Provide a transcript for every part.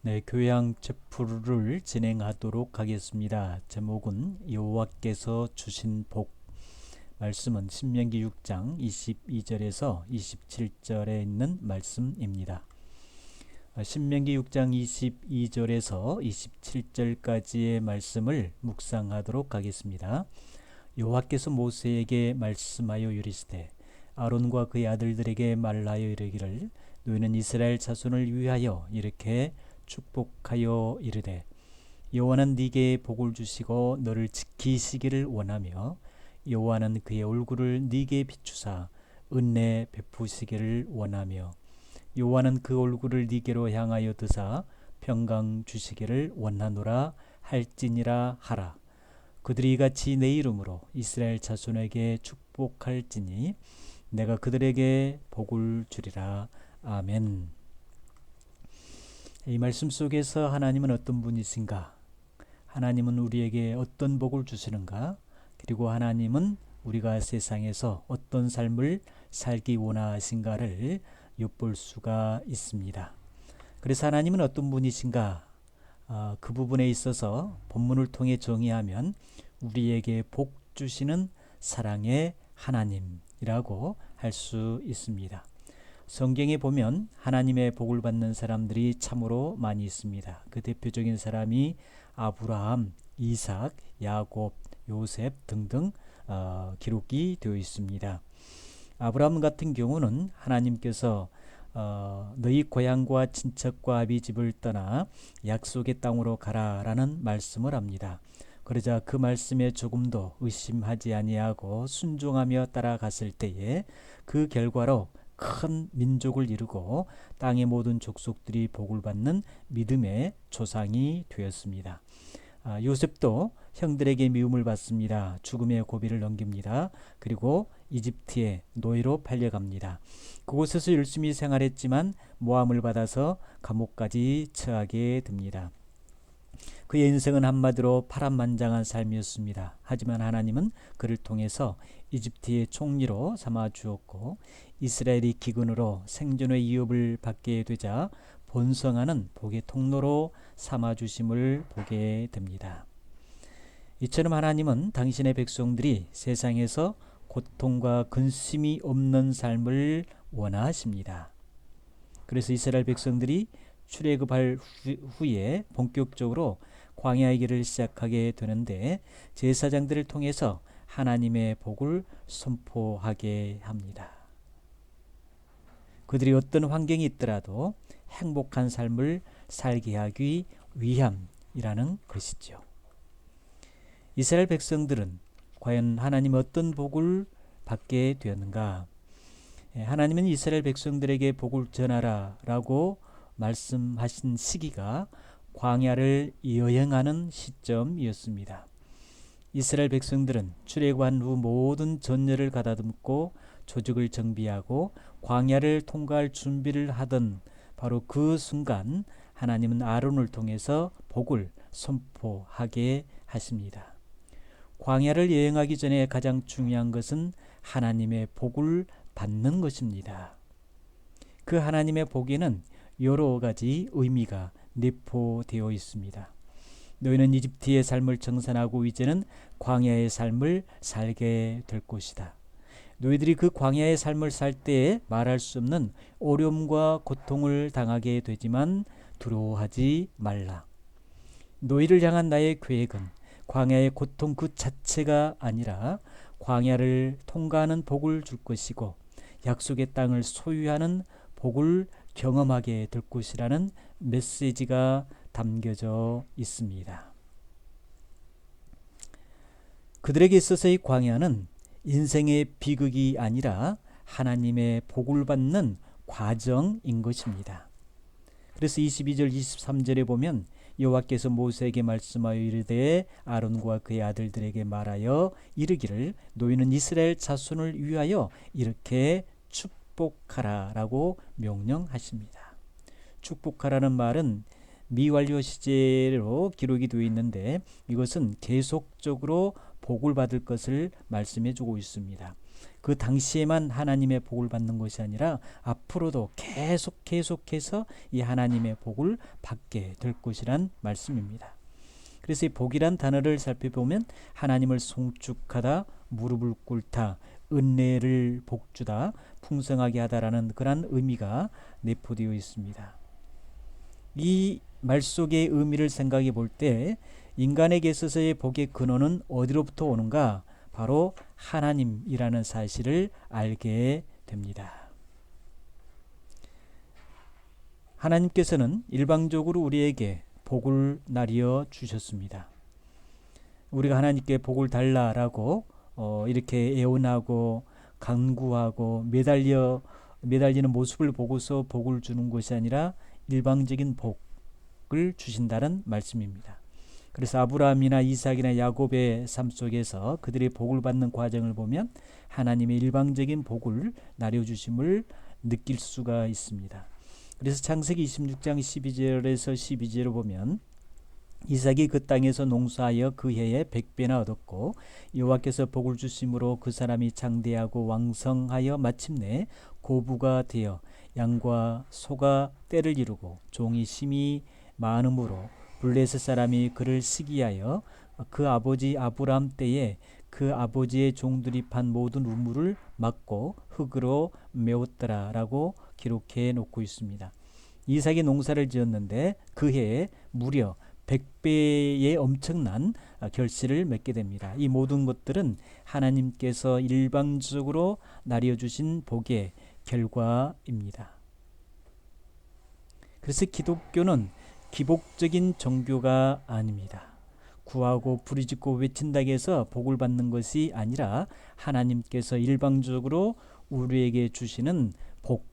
네, 교양 체프를 진행하도록 하겠습니다. 제목은 여호와께서 주신 복. 말씀은 신명기 6장 22절에서 27절에 있는 말씀입니다. 신명기 6장 22절에서 27절까지의 말씀을 묵상하도록 하겠습니다. 여호와께서 모세에게 말씀하여 이르시되 아론과 그의 아들들에게 말하여 이르기를 너희는 이스라엘 자손을 위하여 이렇게 축복하여 이르되 여호와는 네게 복을 주시고 너를 지키시기를 원하며 여호와는 그의 얼굴을 네게 비추사 은혜 베푸시기를 원하며 여호와는 그 얼굴을 네게로 향하여 드사 평강 주시기를 원하노라 할지니라 하라. 그들이 이같이 내 이름으로 이스라엘 자손에게 축복할지니 내가 그들에게 복을 주리라. 아멘. 이 말씀 속에서 하나님은 어떤 분이신가? 하나님은 우리에게 어떤 복을 주시는가? 그리고 하나님은 우리가 세상에서 어떤 삶을 살기 원하신가를 엿볼 수가 있습니다. 그래서 하나님은 어떤 분이신가? 그 부분에 있어서 본문을 통해 정의하면 우리에게 복 주시는 사랑의 하나님이라고 할 수 있습니다. 성경에 보면 하나님의 복을 받는 사람들이 참으로 많이 있습니다. 그 대표적인 사람이 아브라함, 이삭, 야곱, 요셉 등등 기록이 되어 있습니다. 아브라함 같은 경우는 하나님께서 너희 고향과 친척과 아비집을 떠나 약속의 땅으로 가라라는 말씀을 합니다. 그러자 그 말씀에 조금도 의심하지 아니하고 순종하며 따라갔을 때에 그 결과로 큰 민족을 이루고 땅의 모든 족속들이 복을 받는 믿음의 조상이 되었습니다. 요셉도 형들에게 미움을 받습니다. 죽음의 고비를 넘깁니다. 그리고 이집트의 노예로 팔려갑니다. 그곳에서 열심히 생활했지만 모함을 받아서 감옥까지 처하게 됩니다. 그의 인생은 한마디로 파란만장한 삶이었습니다. 하지만 하나님은 그를 통해서 이집트의 총리로 삼아 주었고 이스라엘이 기근으로 생존의 위협을 받게 되자 번성하는 복의 통로로 삼아 주심을 보게 됩니다. 이처럼 하나님은 당신의 백성들이 세상에서 고통과 근심이 없는 삶을 원하십니다. 그래서 이스라엘 백성들이 출애굽할 후에 본격적으로 광야의 길을 시작하게 되는데 제사장들을 통해서 하나님의 복을 선포하게 합니다. 그들이 어떤 환경이 있더라도 행복한 삶을 살게 하기 위함이라는 것이죠. 이스라엘 백성들은 과연 하나님의 어떤 복을 받게 되었는가? 하나님은 이스라엘 백성들에게 복을 전하라 라고 말씀하신 시기가 광야를 여행하는 시점이었습니다. 이스라엘 백성들은 출애굽한 후 모든 전열을 가다듬고 조직을 정비하고 광야를 통과할 준비를 하던 바로 그 순간 하나님은 아론을 통해서 복을 선포하게 하십니다. 광야를 여행하기 전에 가장 중요한 것은 하나님의 복을 받는 것입니다. 그 하나님의 복에는 여러 가지 의미가 내포되어 있습니다. 너희는 이집트의 삶을 청산하고 이제는 광야의 삶을 살게 될 것이다. 너희들이 그 광야의 삶을 살 때에 말할 수 없는 어려움과 고통을 당하게 되지만 두려워하지 말라. 너희를 향한 나의 계획은 광야의 고통 그 자체가 아니라 광야를 통과하는 복을 줄 것이고 약속의 땅을 소유하는 복을 경험하게 될 것이라는 메시지가 담겨져 있습니다. 그들에게 있어서 이 광야는 인생의 비극이 아니라 하나님의 복을 받는 과정인 것입니다. 그래서 22절 23절에 보면 여호와께서 모세에게 말씀하여 이르되 아론과 그의 아들들에게 말하여 이르기를 너희는 이스라엘 자손을 위하여 이렇게 축복하라 라고 명령하십니다. 축복하라는 말은 미완료 시제로 기록이 되어 있는데 이것은 계속적으로 복을 받을 것을 말씀해 주고 있습니다. 그 당시에만 하나님의 복을 받는 것이 아니라 앞으로도 계속해서 이 하나님의 복을 받게 될 것이란 말씀입니다. 그래서 이 복이란 단어를 살펴보면 하나님을 송축하다, 무릎을 꿇다, 은혜를 복주다, 풍성하게 하다라는 그런 의미가 내포되어 있습니다. 이 말 속의 의미를 생각해 볼 때 인간에게 있어서의 복의 근원은 어디로부터 오는가? 바로 하나님이라는 사실을 알게 됩니다. 하나님께서는 일방적으로 우리에게 복을 나뉘어 주셨습니다. 우리가 하나님께 복을 달라라고 이렇게 애원하고 간구하고 매달리는 모습을 보고서 복을 주는 것이 아니라 일방적인 복을 주신다는 말씀입니다. 그래서 아브라함이나 이삭이나 야곱의 삶 속에서 그들의 복을 받는 과정을 보면 하나님의 일방적인 복을 나눠주심을 느낄 수가 있습니다. 그래서 창세기 26장 12절에서 12절을 보면 이삭이 그 땅에서 농사하여 그 해에 100배나 얻었고 여호와께서 복을 주심으로 그 사람이 장대하고 왕성하여 마침내 고부가 되어 양과 소가 떼를 이루고 종이 심히 많음으로 블레셋 사람이 그를 시기하여 그 아버지 아브람 때에 그 아버지의 종들이 판 모든 우물을 막고 흙으로 메웠더라라고 기록해 놓고 있습니다. 이삭이 농사를 지었는데 그 해에 무려 100배의 엄청난 결실을 맺게 됩니다. 이 모든 것들은 하나님께서 일방적으로 나뉘어주신 복의 결과입니다. 그래서 기독교는 기복적인 종교가 아닙니다. 구하고 부르짖고 외친다고 해서 복을 받는 것이 아니라 하나님께서 일방적으로 우리에게 주시는 복,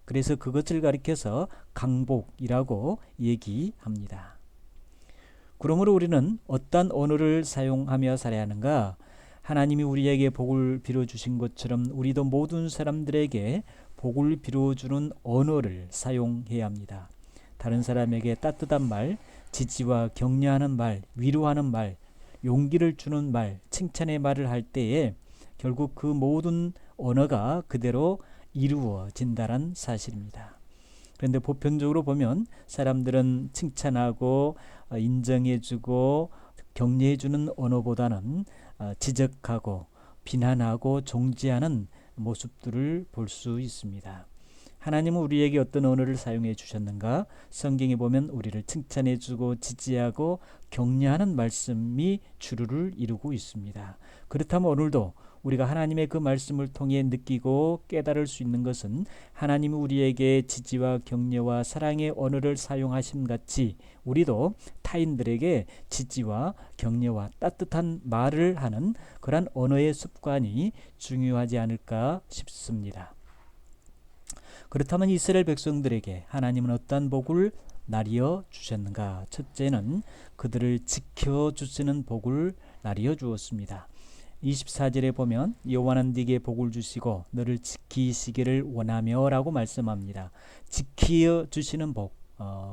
그래서 그것을 가리켜서 강복이라고 얘기합니다. 그러므로 우리는 어떤 언어를 사용하며 살아야 하는가? 하나님이 우리에게 복을 빌어주신 것처럼 우리도 모든 사람들에게 복을 빌어주는 언어를 사용해야 합니다. 다른 사람에게 따뜻한 말, 지지와 격려하는 말, 위로하는 말, 용기를 주는 말, 칭찬의 말을 할 때에 결국 그 모든 언어가 그대로 이루어진다는 사실입니다. 그런데 보편적으로 보면 사람들은 칭찬하고 인정해주고 격려해주는 언어보다는 지적하고 비난하고 정죄하는 모습들을 볼 수 있습니다. 하나님은 우리에게 어떤 언어를 사용해 주셨는가? 성경에 보면 우리를 칭찬해주고 지지하고 격려하는 말씀이 주류를 이루고 있습니다. 그렇다면 오늘도 우리가 하나님의 그 말씀을 통해 느끼고 깨달을 수 있는 것은 하나님이 우리에게 지지와 격려와 사랑의 언어를 사용하심 같이 우리도 타인들에게 지지와 격려와 따뜻한 말을 하는 그런 언어의 습관이 중요하지 않을까 싶습니다. 그렇다면 이스라엘 백성들에게 하나님은 어떤 복을 나뉘어 주셨는가? 첫째는 그들을 지켜주시는 복을 나뉘어 주었습니다. 24절에 보면 여호와는 네게 복을 주시고 너를 지키시기를 원하며 라고 말씀합니다. 지켜주시는 복.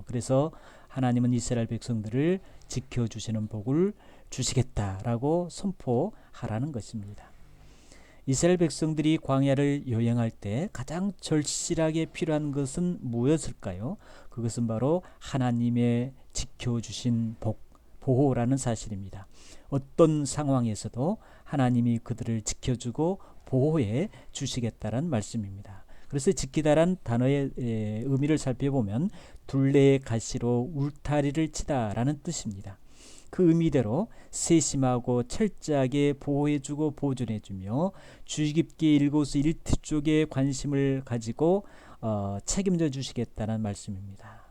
그래서 하나님은 이스라엘 백성들을 지켜주시는 복을 주시겠다라고 선포하라는 것입니다. 이스라엘 백성들이 광야를 여행할 때 가장 절실하게 필요한 것은 무엇일까요? 그것은 바로 하나님의 지켜주신 복, 보호라는 사실입니다. 어떤 상황에서도 하나님이 그들을 지켜주고 보호해 주시겠다는 말씀입니다. 그래서 지키다란 단어의 의미를 살펴보면 둘레의 가시로 울타리를 치다라는 뜻입니다. 그 의미대로 세심하고 철저하게 보호해주고 보존해주며 주의 깊게 일거수 일투족에 관심을 가지고 책임져 주시겠다는 말씀입니다.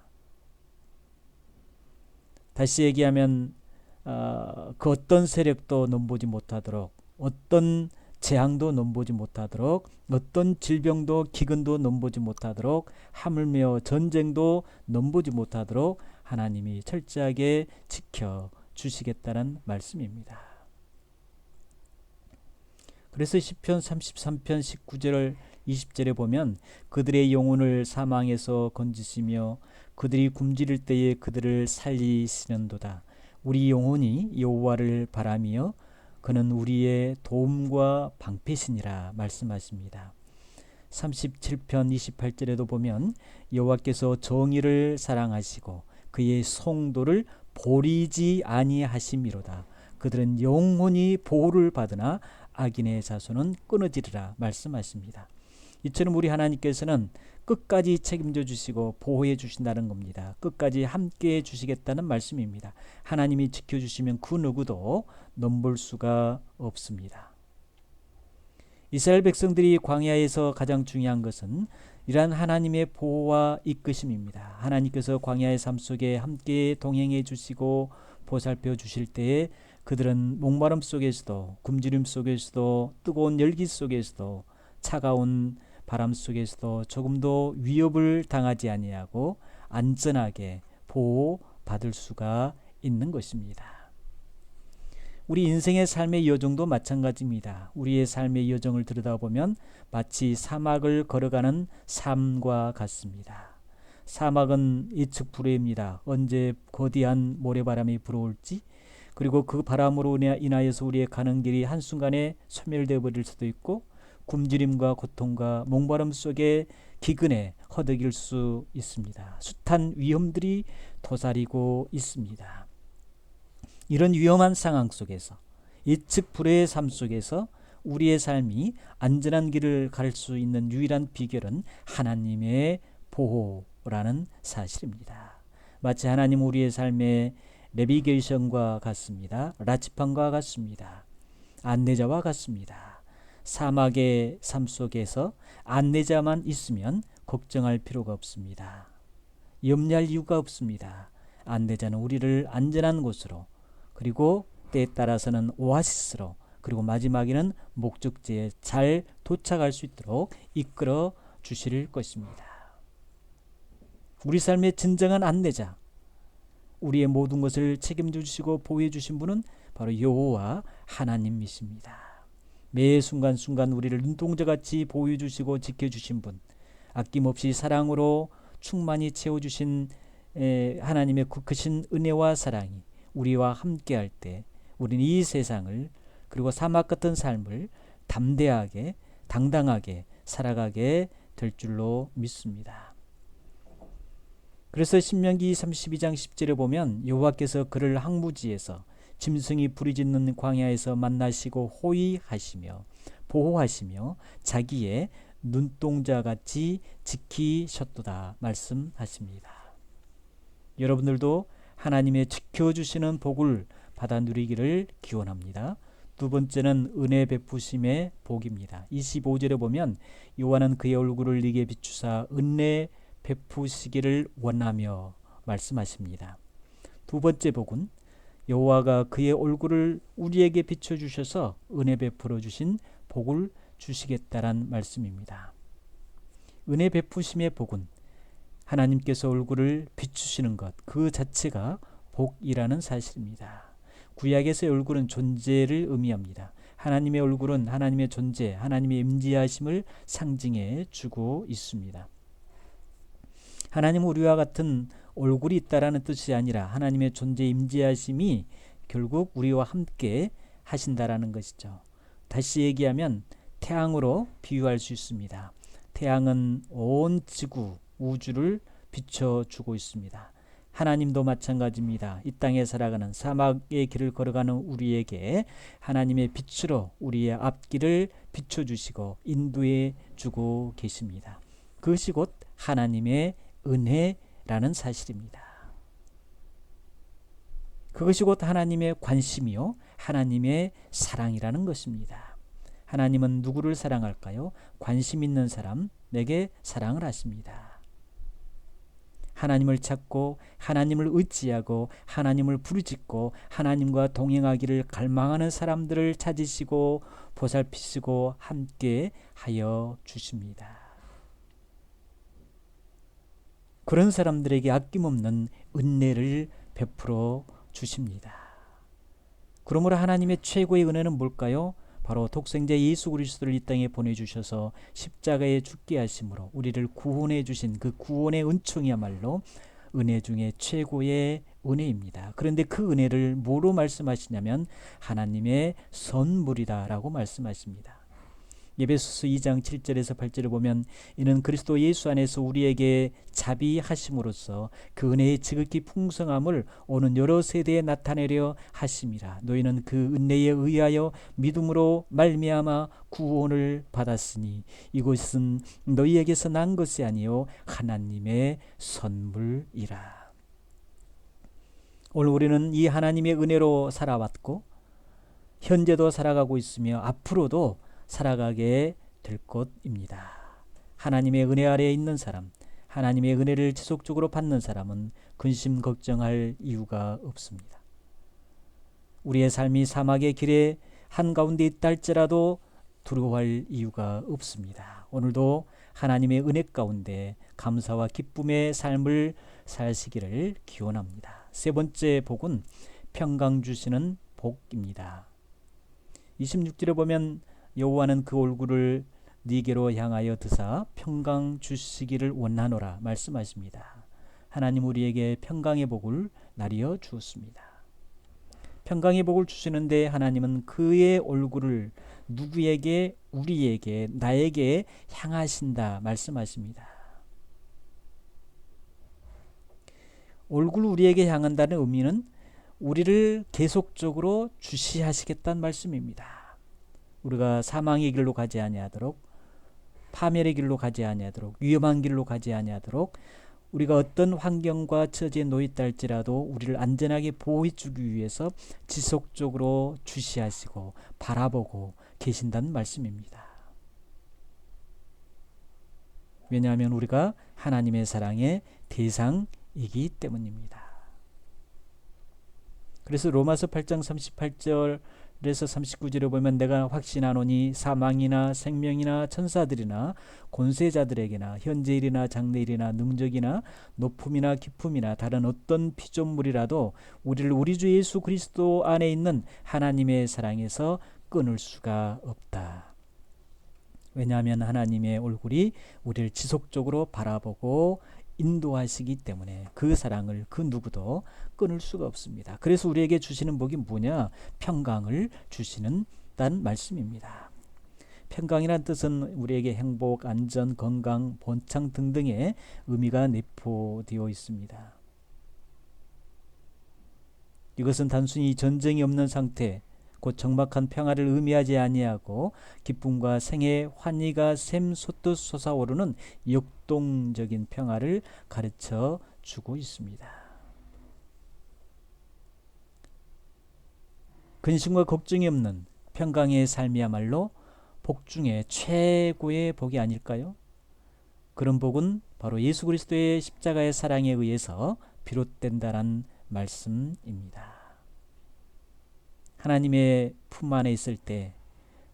다시 얘기하면 그 어떤 세력도 넘보지 못하도록, 어떤 재앙도 넘보지 못하도록, 어떤 질병도 기근도 넘보지 못하도록, 하물며 전쟁도 넘보지 못하도록 하나님이 철저하게 지켜 주시겠다는 말씀입니다. 그래서 시편 33편 19절 20절에 보면 그들의 영혼을 사망에서 건지시며 그들이 굶주릴 때에 그들을 살리시는도다. 우리 영혼이 여호와를 바라며 그는 우리의 도움과 방패시니라 말씀하십니다. 37편 28절에도 보면 여호와께서 정의를 사랑하시고 그의 성도를 버리지 아니하심이로다. 그들은 영원히 보호를 받으나 악인의 자손은 끊어지리라 말씀하십니다. 이처럼 우리 하나님께서는 끝까지 책임져 주시고 보호해 주신다는 겁니다. 끝까지 함께해 주시겠다는 말씀입니다. 하나님이 지켜주시면 그 누구도 넘볼 수가 없습니다. 이스라엘 백성들이 광야에서 가장 중요한 것은 이러한 하나님의 보호와 이끄심입니다. 하나님께서 광야의 삶 속에 함께 동행해 주시고 보살펴 주실 때에 그들은 목마름 속에서도 굶주림 속에서도 뜨거운 열기 속에서도 차가운 바람 속에서도 조금도 위협을 당하지 아니하고 안전하게 보호받을 수가 있는 것입니다. 우리 인생의 삶의 여정도 마찬가지입니다. 우리의 삶의 여정을 들여다보면 마치 사막을 걸어가는 삶과 같습니다. 사막은 예측 불허입니다. 언제 거대한 모래바람이 불어올지, 그리고 그 바람으로 인하여서 우리의 가는 길이 한순간에 소멸되어 버릴 수도 있고, 굶주림과 고통과 목마름 속에 기근에 허덕일 수 있습니다. 숱한 위험들이 도사리고 있습니다. 이런 위험한 상황 속에서, 예측 불허의 삶 속에서 우리의 삶이 안전한 길을 갈 수 있는 유일한 비결은 하나님의 보호라는 사실입니다. 마치 하나님 우리의 삶의 내비게이션과 같습니다. 라치판과 같습니다. 안내자와 같습니다. 사막의 삶 속에서 안내자만 있으면 걱정할 필요가 없습니다. 염려할 이유가 없습니다. 안내자는 우리를 안전한 곳으로, 그리고 때에 따라서는 오아시스로, 그리고 마지막에는 목적지에 잘 도착할 수 있도록 이끌어 주실 것입니다. 우리 삶의 진정한 안내자, 우리의 모든 것을 책임져 주시고 보호해 주신 분은 바로 여호와 하나님이십니다. 매 순간순간 우리를 눈동자같이 보호해 주시고 지켜주신 분, 아낌없이 사랑으로 충만히 채워주신 하나님의 크신 은혜와 사랑이 우리와 함께할 때 우리는 이 세상을, 그리고 사막 같은 삶을 담대하게 당당하게 살아가게 될 줄로 믿습니다. 그래서 신명기 32장 10절에 보면 여호와께서 그를 항무지에서 짐승이 부르짖는 광야에서 만나시고 호위하시며 보호하시며 자기의 눈동자같이 지키셨도다 말씀하십니다. 여러분들도 하나님의 지켜주시는 복을 받아 누리기를 기원합니다. 두 번째는 은혜 베푸심의 복입니다. 25절에 보면 여호와는 그의 얼굴을 네게 비추사 은혜 베푸시기를 원하며 말씀하십니다. 두 번째 복은 여호와가 그의 얼굴을 우리에게 비춰주셔서 은혜 베풀어 주신 복을 주시겠다란 말씀입니다. 은혜 베푸심의 복은 하나님께서 얼굴을 비추시는 것, 그 자체가 복이라는 사실입니다. 구약에서의 얼굴은 존재를 의미합니다. 하나님의 얼굴은 하나님의 존재, 하나님의 임재하심을 상징해 주고 있습니다. 하나님은 우리와 같은 얼굴이 있다라는 뜻이 아니라 하나님의 존재 임재하심이 결국 우리와 함께 하신다라는 것이죠. 다시 얘기하면 태양으로 비유할 수 있습니다. 태양은 온 지구, 우주를 비춰주고 있습니다. 하나님도 마찬가지입니다. 이 땅에 살아가는 사막의 길을 걸어가는 우리에게 하나님의 빛으로 우리의 앞길을 비춰주시고 인도해 주고 계십니다. 그것이 곧 하나님의 은혜라는 사실입니다. 그것이 곧 하나님의 관심이요 하나님의 사랑이라는 것입니다. 하나님은 누구를 사랑할까요? 관심 있는 사람에게 사랑을 하십니다. 하나님을 찾고 하나님을 의지하고 하나님을 부르짖고 하나님과 동행하기를 갈망하는 사람들을 찾으시고 보살피시고 함께 하여 주십니다. 그런 사람들에게 아낌없는 은혜를 베풀어 주십니다. 그러므로 하나님의 최고의 은혜는 뭘까요? 바로 독생자 예수 그리스도를 이 땅에 보내주셔서 십자가에 죽게 하심으로 우리를 구원해 주신 그 구원의 은총이야말로 은혜 중에 최고의 은혜입니다. 그런데 그 은혜를 뭐로 말씀하시냐면 하나님의 선물이다라고 말씀하십니다. 에베소서 2장 7절에서 8절을 보면 이는 그리스도 예수 안에서 우리에게 자비하심으로써 그 은혜의 지극히 풍성함을 오는 여러 세대에 나타내려 하심이라. 너희는 그 은혜에 의하여 믿음으로 말미암아 구원을 받았으니 이것은 너희에게서 난 것이 아니요 하나님의 선물이라. 오늘 우리는 이 하나님의 은혜로 살아왔고 현재도 살아가고 있으며 앞으로도 살아가게 될 것입니다. 하나님의 은혜 아래에 있는 사람, 하나님의 은혜를 지속적으로 받는 사람은 근심 걱정할 이유가 없습니다. 우리의 삶이 사막의 길에 한가운데 있다 할지라도 두려워할 이유가 없습니다. 오늘도 하나님의 은혜 가운데 감사와 기쁨의 삶을 사시기를 기원합니다. 세 번째 복은 평강 주시는 복입니다. 26절에 보면 여호와는 그 얼굴을 네게로 향하여 드사 평강 주시기를 원하노라 말씀하십니다. 하나님 우리에게 평강의 복을 나리어 주었습니다. 평강의 복을 주시는데 하나님은 그의 얼굴을 누구에게, 우리에게, 나에게 향하신다 말씀하십니다. 얼굴 우리에게 향한다는 의미는 우리를 계속적으로 주시하시겠다는 말씀입니다. 우리가 사망의 길로 가지 아니하도록, 파멸의 길로 가지 아니하도록, 위험한 길로 가지 아니하도록, 우리가 어떤 환경과 처지에 놓였다 할지라도 우리를 안전하게 보호해 주기 위해서 지속적으로 주시하시고 바라보고 계신다는 말씀입니다. 왜냐하면 우리가 하나님의 사랑의 대상이기 때문입니다. 그래서 로마서 8장 38절 그래서 39절에 보면 내가 확신하노니 사망이나 생명이나 천사들이나 권세자들에게나 현재일이나 장래일이나 능적이나 높음이나 깊음이나 다른 어떤 피조물이라도 우리를 우리 주 예수 그리스도 안에 있는 하나님의 사랑에서 끊을 수가 없다. 왜냐하면 하나님의 얼굴이 우리를 지속적으로 바라보고 인도하시기 때문에 그 사랑을 그 누구도 끊을 수가 없습니다. 그래서 우리에게 주시는 복이 뭐냐? 평강을 주시는다는 말씀입니다. 평강이란 뜻은 우리에게 행복, 안전, 건강, 번창 등등의 의미가 내포되어 있습니다. 이것은 단순히 전쟁이 없는 상태, 곧 정막한 평화를 의미하지 아니하고 기쁨과 생애, 환희가 샘솟듯 솟아오르는 역동적인 평화를 가르쳐 주고 있습니다. 근심과 걱정이 없는 평강의 삶이야말로 복 중에 최고의 복이 아닐까요? 그런 복은 바로 예수 그리스도의 십자가의 사랑에 의해서 비롯된다는 말씀입니다. 하나님의 품 안에 있을 때,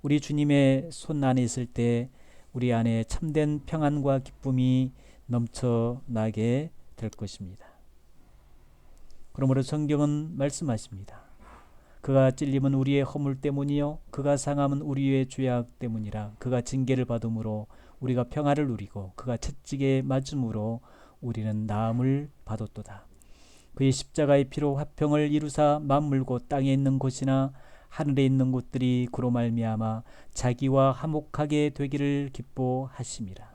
우리 주님의 손 안에 있을 때 우리 안에 참된 평안과 기쁨이 넘쳐나게 될 것입니다. 그러므로 성경은 말씀하십니다. 그가 찔림은 우리의 허물 때문이요 그가 상함은 우리의 죄악 때문이라. 그가 징계를 받음으로 우리가 평화를 누리고 그가 채찍에 맞음으로 우리는 나음을 받았도다. 그의 십자가의 피로 화평을 이루사 만물고 땅에 있는 곳이나 하늘에 있는 곳들이 그로 말미암아 자기와 화목하게 되기를 기뻐하심이라.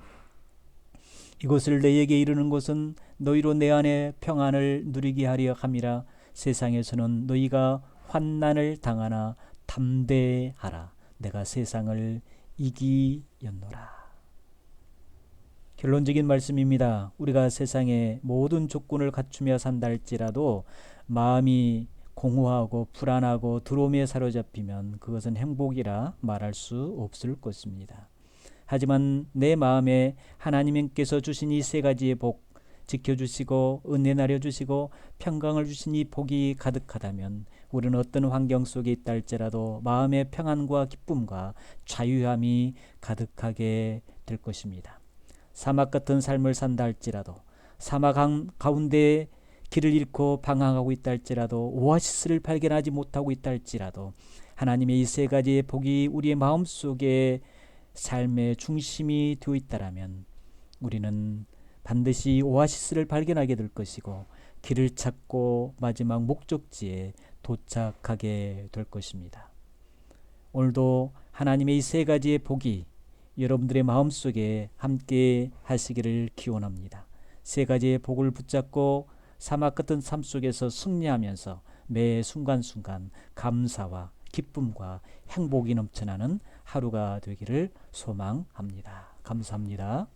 이것을 너희에게 이르는 것은 너희로 내 안에 평안을 누리게 하려 함이라. 세상에서는 너희가 환난을 당하나 담대하라. 내가 세상을 이기었노라. 결론적인 말씀입니다. 우리가 세상의 모든 조건을 갖추며 산다 할지라도 마음이 공허하고 불안하고 두려움에 사로잡히면 그것은 행복이라 말할 수 없을 것입니다. 하지만 내 마음에 하나님께서 주신 이 세 가지의 복, 지켜주시고 은혜 나려주시고 평강을 주신 이 복이 가득하다면 우리는 어떤 환경 속에 있다 할지라도 마음의 평안과 기쁨과 자유함이 가득하게 될 것입니다. 사막 같은 삶을 산다 할지라도, 사막 가운데 길을 잃고 방황하고 있다 할지라도, 오아시스를 발견하지 못하고 있다 할지라도 하나님의 이 세 가지의 복이 우리의 마음속에 삶의 중심이 되어 있다라면 우리는 반드시 오아시스를 발견하게 될 것이고 길을 찾고 마지막 목적지에 도착하게 될 것입니다. 오늘도 하나님의 이 세 가지의 복이 여러분들의 마음속에 함께 하시기를 기원합니다. 세 가지의 복을 붙잡고 사막 같은 삶 속에서 승리하면서 매 순간순간 감사와 기쁨과 행복이 넘쳐나는 하루가 되기를 소망합니다. 감사합니다.